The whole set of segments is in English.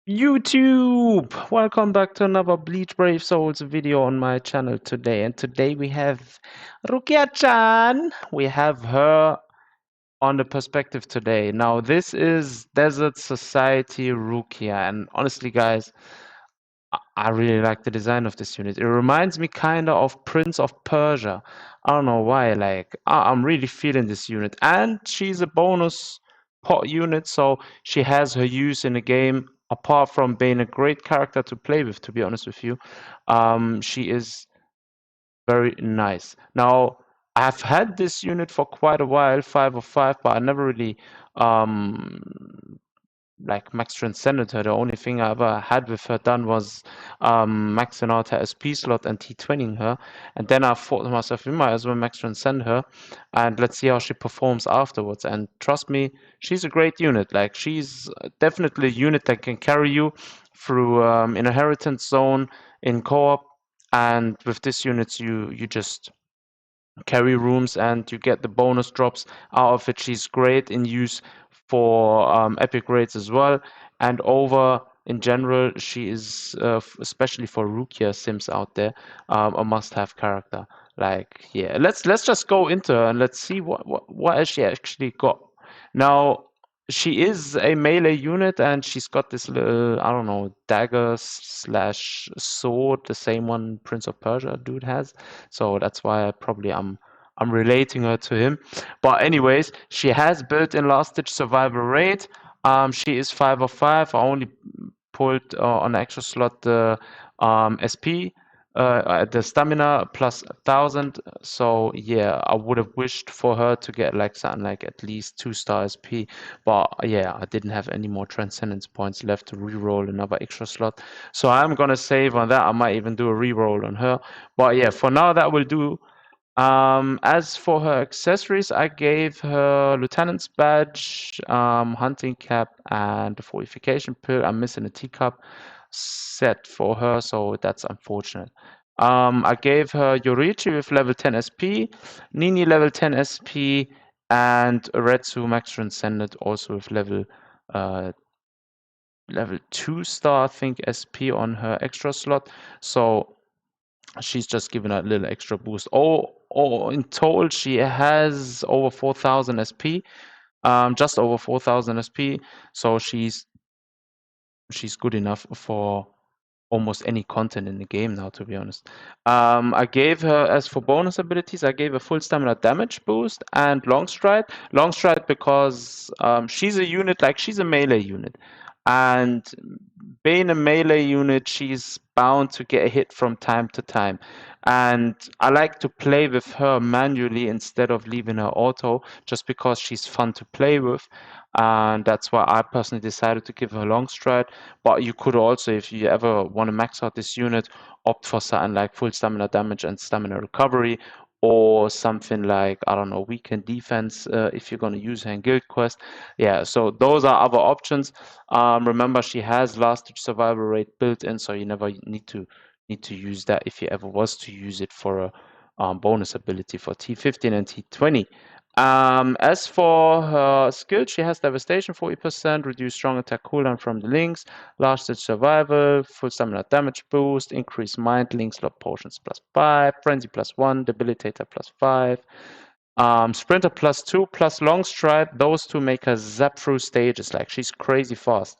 YouTube! Welcome back to another Bleach Brave Souls video on my channel today. And today we have Rukia-chan. We have her on the perspective today. Now, this is Desert Society Rukia. And honestly, guys, I really like the design of this unit. It reminds me kind of Prince of Persia. I don't know why. Like, I'm really feeling this unit. And she's a bonus pot unit, so she has her use in the game. Apart from being a great character to play with, to be honest with you, she is very nice. Now, I've had this unit for quite a while, 5 of 5, but I never really like max transcended her. The only thing I ever had with her done was maxing out her SP slot and T20ing her, and then I thought to myself, we might as well max transcend her, and let's see how she performs afterwards. And trust me, she's a great unit. Like, she's definitely a unit that can carry you through inheritance zone in co-op, and with this unit you just carry rooms and you get the bonus drops out of it. She's great in use for epic raids as well, and over in general she is especially for Rukia sims out there, a must-have character. Like, yeah, let's just go into her and let's see what has she actually got. Now, she is a melee unit and she's got this little, I don't know, dagger slash sword, the same one Prince of Persia dude has. So that's why I'm relating her to him. But anyways, she has built-in last-ditch survival rate. She is 5 of 5. I only pulled on the extra slot the SP, the stamina plus 1,000. So yeah, I would have wished for her to get like something like at least 2-star SP. But yeah, I didn't have any more transcendence points left to reroll another extra slot. So I'm gonna save on that. I might even do a reroll on her. But yeah, for now that will do. As for her accessories, I gave her lieutenant's badge, hunting cap, and a fortification pill. I'm missing a teacup set for her, so that's unfortunate. I gave her Yorichi with level 10 SP, Nini level 10 SP, and Retsu Max Transcended also with level 2-star, I think, SP on her extra slot. So she's just given a little extra boost. Oh, in total, she has over 4,000 SP, just over 4,000 SP. So she's good enough for almost any content in the game now, to be honest. I gave her, as for bonus abilities, I gave her full stamina damage boost and long stride. Long stride because she's a unit, like she's a melee unit. And being a melee unit, she's bound to get hit from time to time. And I like to play with her manually instead of leaving her auto, just because she's fun to play with. And that's why I personally decided to give her long stride. But you could also, if you ever want to max out this unit, opt for something like full stamina damage and stamina recovery, or something like, I don't know, weekend defense, if you're going to use her in guild quest. Yeah, so those are other options. Remember, she has last ditch survival rate built in, so you never need to use that if you ever was to use it for a bonus ability for T15 and T20. As for her skill, she has Devastation 40%, reduce strong attack cooldown from the links, last ditch survival, full stamina damage boost, increase mind link slot potions +5, frenzy +1, debilitator +5, sprinter +2 plus long stride. Those two make her zap through stages. Like, she's crazy fast.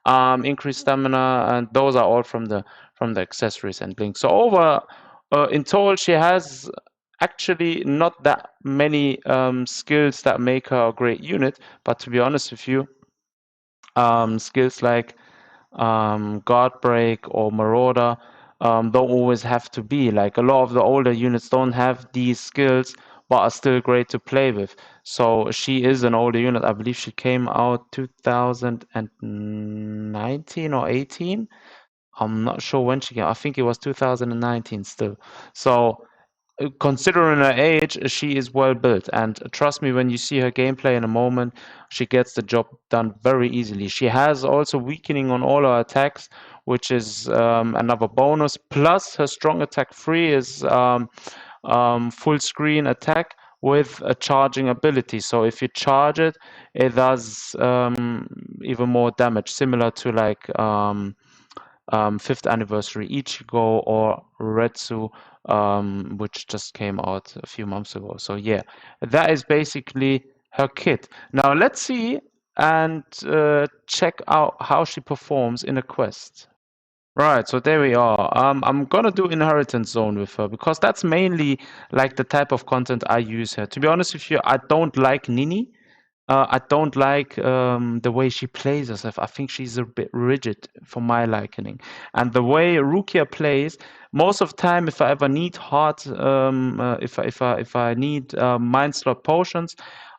Increased stamina, and those are all from the accessories and links. So over in total, she has actually not that many skills that make her a great unit. But to be honest with you, skills like guard break or marauder don't always have to be. Like, a lot of the older units don't have these skills but are still great to play with. So she is an older unit. I believe she came out 2019 or 18. I'm not sure when she came. I think it was 2019 still. So considering her age, she is well built. And trust me, when you see her gameplay in a moment, she gets the job done very easily. She has also weakening on all her attacks, which is another bonus. Plus, her strong attack 3 is full screen attack, with a charging ability. So if you charge it, it does even more damage, similar to like fifth anniversary Ichigo or Retsu, which just came out a few months ago. So yeah, that is basically her kit. Now let's see and check out how she performs in a quest. Right, so there we are. I'm gonna do Inheritance Zone with her because that's mainly like the type of content I use here. To be honest with you, I don't like Nini. I don't like the way she plays herself. I think she's a bit rigid for my liking. And the way Rukia plays, most of the time, if I ever need hard, if I need mind slot potions,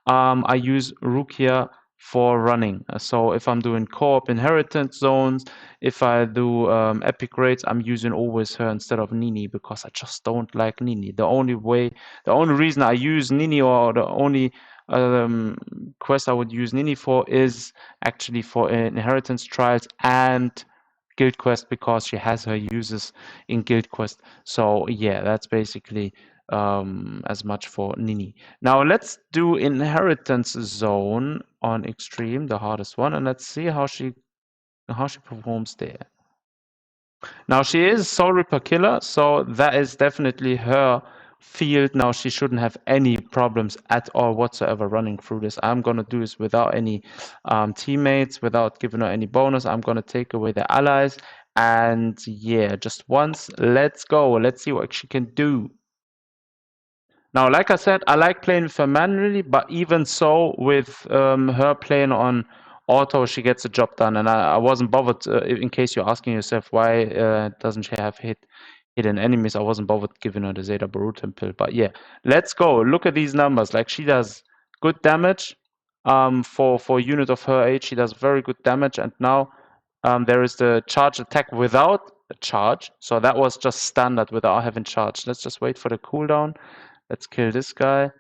I use Rukia for running. So if I'm doing co-op inheritance zones, if I do epic raids, I'm using always her instead of Nini because I just don't like Nini. The only reason I use Nini, or the only um, quest I would use Nini for, is actually for inheritance trials and guild quest because she has her uses in guild quest. So yeah, that's basically as much for Nini. Now let's do inheritance zone on extreme, the hardest one, and let's see how she performs there. Now she is Soul Reaper killer, so that is definitely her field. Now she shouldn't have any problems at all whatsoever running through this. I'm gonna do this without any teammates, without giving her any bonus. I'm gonna take away the allies, and yeah, just once. Let's go. Let's see what she can do. Now, like I said, I like playing with her manually, but even so, with her playing on auto, she gets the job done. And I wasn't bothered, in case you're asking yourself why doesn't she have hidden enemies, I wasn't bothered giving her the Zeta Barutan pill. But yeah, let's go. Look at these numbers. Like, she does good damage for a unit of her age. She does very good damage. And now there is the charge attack without a charge. So that was just standard without having charge. Let's just wait for the cooldown. Let's kill this guy.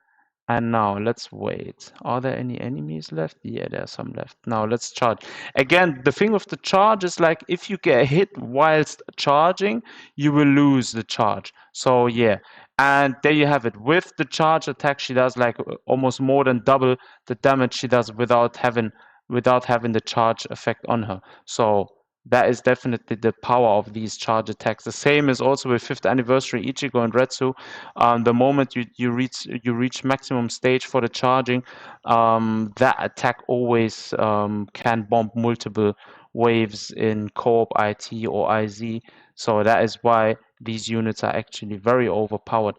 And now let's wait. Are there any enemies left? Yeah, there are some left. Now let's charge. Again, the thing with the charge is like if you get hit whilst charging, you will lose the charge. So yeah. And there you have it. With the charge attack, she does like almost more than double the damage she does without having the charge effect on her. So that is definitely the power of these charge attacks. The same is also with fifth anniversary Ichigo and Retsu. The moment you reach maximum stage for the charging, that attack always can bomb multiple waves in co-op IT or IZ. So that is why these units are actually very overpowered.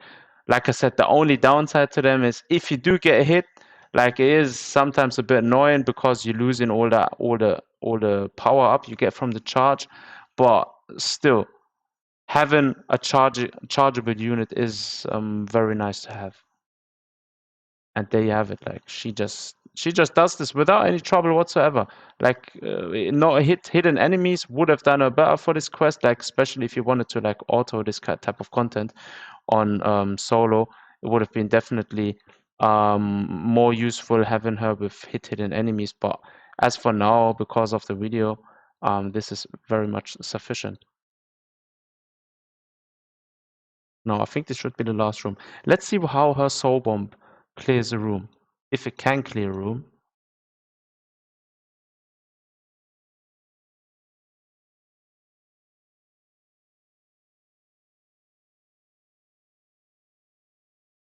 Like I said, the only downside to them is if you do get hit, like it is sometimes a bit annoying because you're losing all the power up you get from the charge, but still having a chargeable unit is very nice to have. And there you have it. Like she just does this without any trouble whatsoever. Like no hidden enemies would have done her better for this quest. Like especially if you wanted to like auto this type of content on solo, it would have been definitely more useful having her with hidden enemies. But as for now, because of the video, this is very much sufficient. No, I think this should be the last room. Let's see how her Soulbomb clears a room. If it can clear a room.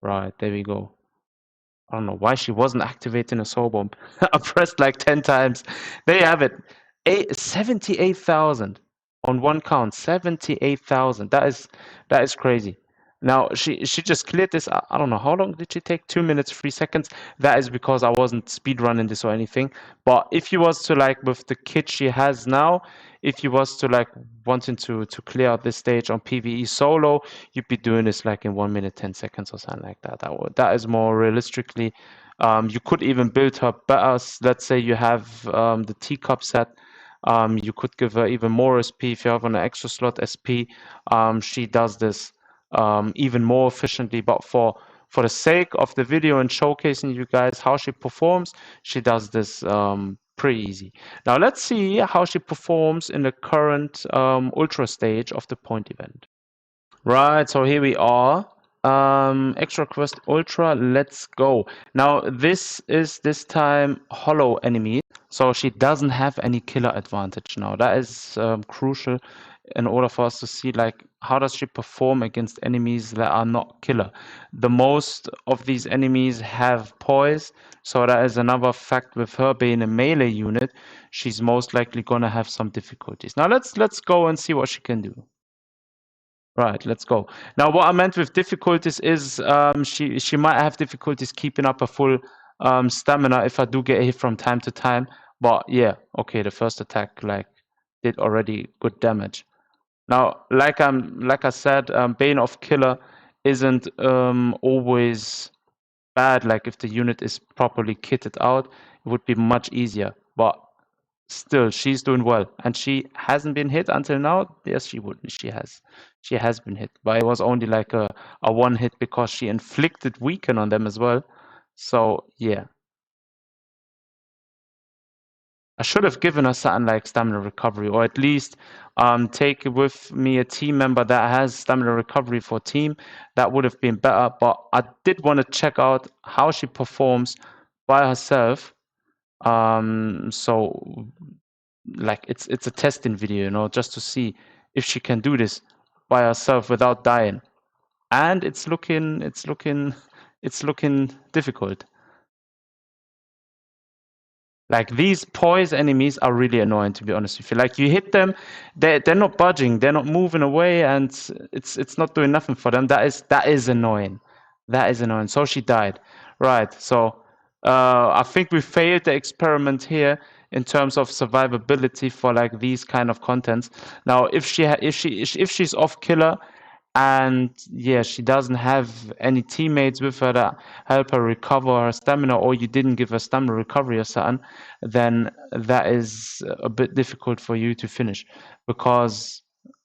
Right, there we go. I don't know why she wasn't activating a Soulbomb. I pressed like 10 times. There you have it. 78,000 on one count. 78,000. That is crazy. Now she just cleared this. I don't know how long did she take? 2 minutes, 3 seconds. That is because I wasn't speed running this or anything. But if you was to like with the kit she has now, if you was to like wanting to clear out this stage on PvE solo, you'd be doing this like in 1 minute 10 seconds or something like that. That is more realistically. You could even build her better. Let's say you have the teacup set. You could give her even more SP if you have an extra slot SP. She does this even more efficiently. But for the sake of the video and showcasing you guys how she performs, she does this pretty easy. Now let's see how she performs in the current ultra stage of the point event. Right, so here we are. Extra quest ultra, let's go. Now this is this time hollow enemy, so she doesn't have any killer advantage now. That is crucial in order for us to see like how does she perform against enemies that are not killer. The most of these enemies have poise, so that is another fact. With her being a melee unit, she's most likely gonna have some difficulties. Now let's go and see what she can do. Right, let's go. Now, what I meant with difficulties is she might have difficulties keeping up a full stamina if I do get hit from time to time. But yeah, okay, the first attack like did already good damage. Now, like I said, Bane of Killer isn't always bad. Like if the unit is properly kitted out, it would be much easier. But still, she's doing well, and she hasn't been hit until now. Yes, she would. She has been hit, but it was only like a one hit because she inflicted weaken on them as well. So yeah, I should have given her something like stamina recovery, or at least take with me a team member that has stamina recovery for team. That would have been better. But I did want to check out how she performs by herself. So like it's a testing video, you know, just to see if she can do this by herself without dying. And it's looking difficult. Like these poise enemies are really annoying, to be honest with you. Like you hit them, they're not budging, they're not moving away, and it's not doing nothing for them. That is annoying. That is annoying. So she died. Right. So I think we failed the experiment here in terms of survivability for like these kind of contents. Now, if she's off killer, and yeah, she doesn't have any teammates with her that help her recover her stamina, or you didn't give her stamina recovery or something, then that is a bit difficult for you to finish, because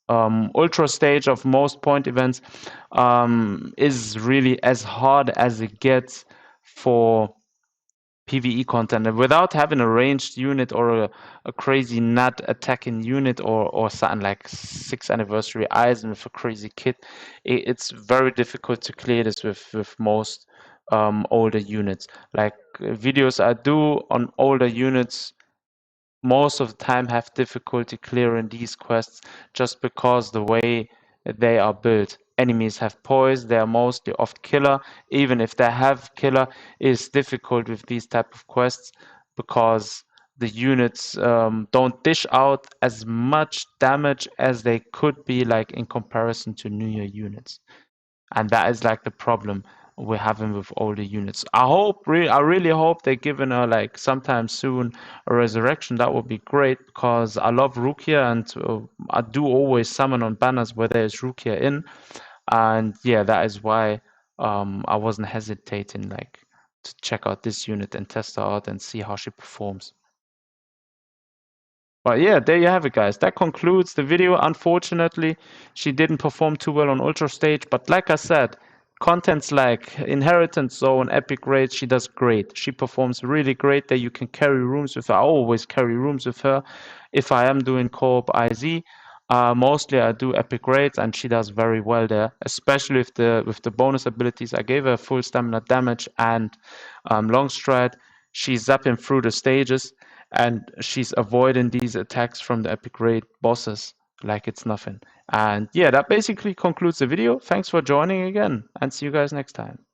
ultra stage of most point events is really as hard as it gets for PvE content, and without having a ranged unit or a crazy nut attacking unit, or something like 6th anniversary Eisen with a crazy kit, it's very difficult to clear this with most older units. Like videos I do on older units most of the time have difficulty clearing these quests just because the way they are built. Enemies have poise, they are mostly off killer. Even if they have killer, it's difficult with these type of quests because the units don't dish out as much damage as they could be like in comparison to newer units. And that is like the problem we're having with older units. I really hope they're giving her like sometime soon a resurrection. That would be great because I love Rukia, and I do always summon on banners where there's Rukia in, and yeah, that is why I wasn't hesitating like to check out this unit and test her out and see how she performs. But yeah, there you have it, guys. That concludes the video. Unfortunately, she didn't perform too well on Ultra Stage, but like I said, contents like Inheritance Zone, Epic Raid, she does great. She performs really great there. You can carry rooms with her. I always carry rooms with her if I am doing co-op IZ. Mostly I do Epic Raids, and she does very well there, especially with the bonus abilities. I gave her full stamina damage and long stride. She's zapping through the stages, and she's avoiding these attacks from the epic raid bosses like it's nothing. And yeah, that basically concludes the video. Thanks for joining again, and see you guys next time.